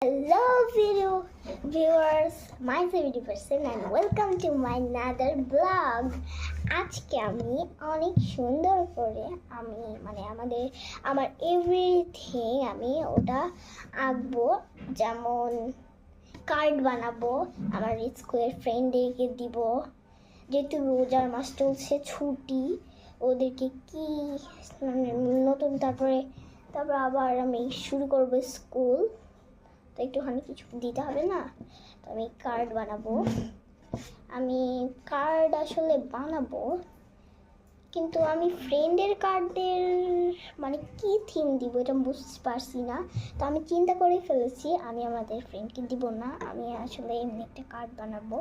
Hello video viewers, myself person and welcome to my another vlog. আজকে আমি অনেক সুন্দর করে আমার এভরিথিং আমি ওটা আঁকবো, যেমন কার্ড বানাবো, আমার স্কুলের ফ্রেন্ডদেরকে দিব, যেহেতু রোজার মাস চলছে, ছুটি, ওদেরকে কি নতুন তারপরে আবার আমি শুরু করবো স্কুল, তো একটুখানি কিছু দিতে হবে না। তো আমি কার্ড বানাবো, আমি কার্ড আসলে বানাবো, কিন্তু আমি ফ্রেন্ডের কার্ডের কি থিম দিব এটা বুঝতে পারছি না। তো আমি চিন্তা করে ফেলেছি আমি আমাদের ফ্রেন্ডকে দিব না, আমি আসলে এমনি একটা কার্ড বানাবো।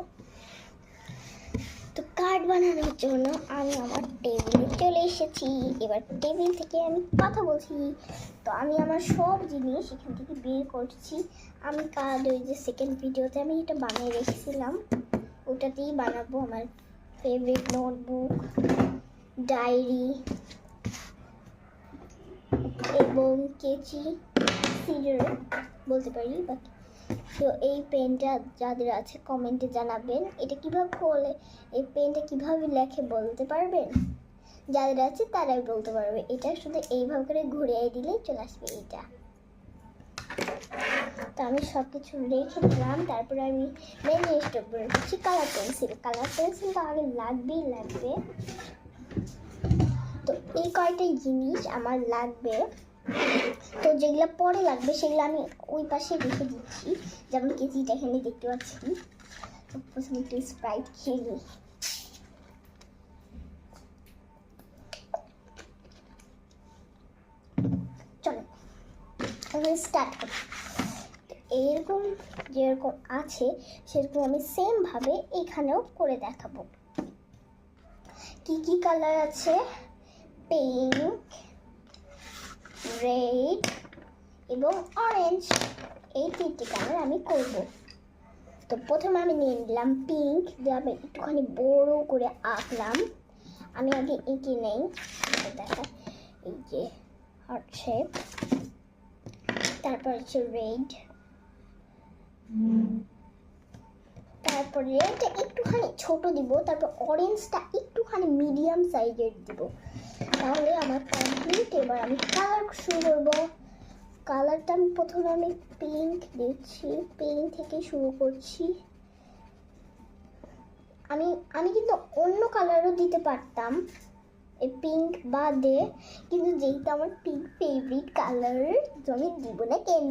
তো কার্ড বানানোর জন্য আমি আমার টেবিলে চলে এসেছি। এবার টেবিল থেকে আমি কথা বলছি, তো আমি আমার সব জিনিস এখান থেকে বের করছি। আমি কার্ড ওই যে সেকেন্ড ভিডিওতে আমি এটা বানিয়ে রেখেছিলাম, ওটাতেই বানাবো। আমার ফেভারিট নোটবুক, ডায়েরি এবং কেচি, সিজার বলতে পারি। বাট তো এই পেনটা যাদের আছে কমেন্টে জানাবেন, এটা কীভাবে করলে, এই পেনটা কীভাবে লেখে বলতে পারবেন? যাদের আছে তারাই বলতে পারবে। এটা শুধু এইভাবে করে ঘুরিয়ে দিলেই চলে আসবে এটা। তো আমি সব কিছু রেখে দিলাম, তারপরে আমি মেন জিনিসটা বের করছি, কালার পেন্সিলটা আগে লাগবে। তো এই কয়টাই জিনিস আমার লাগবে, তো যেগুলো পরে লাগবে সেগুলো আমি ওই পাশে রেখে দিচ্ছি। যেমন কেজিটা এখানে দেখতে পাচ্ছি। তো প্রথমে একটু স্প্রাইট খেয়ে নিই। চলো আমি স্টার্ট করি। এরকম যেরকম আছে সেরকম আমি সেমভাবে এখানেও করে দেখাবো। কি কালার আছে? পিঙ্ক, রেড এবং অরেঞ্জ, এই তিনটি কালার আমি করব। তো প্রথমে আমি নিয়ে নিলাম পিঙ্ক, দিয়ে আমি একটুখানি বড় করে আঁকলাম। আমি আগে এঁকে নেই, দেখা এই যে হার্ট শেপ। তারপর হচ্ছে রেড, তারপর রেডটা একটুখানি ছোট দিব, তারপর অরেঞ্জটা একটুখানি মিডিয়াম সাইজের দিব। তাহলে আমার কমপ্লিট। এবার আমি কালার শুরু করবো। কালারটা আমি প্রথমে পিঙ্ক দিচ্ছি, পিঙ্ক থেকে শুরু করছি। আমি কিন্তু অন্য কালারও দিতে পারতাম এই পিঙ্ক বাদে, কিন্তু যেহেতু আমার পিঙ্ক ফেভারিট কালার, আমি দিব না কেন।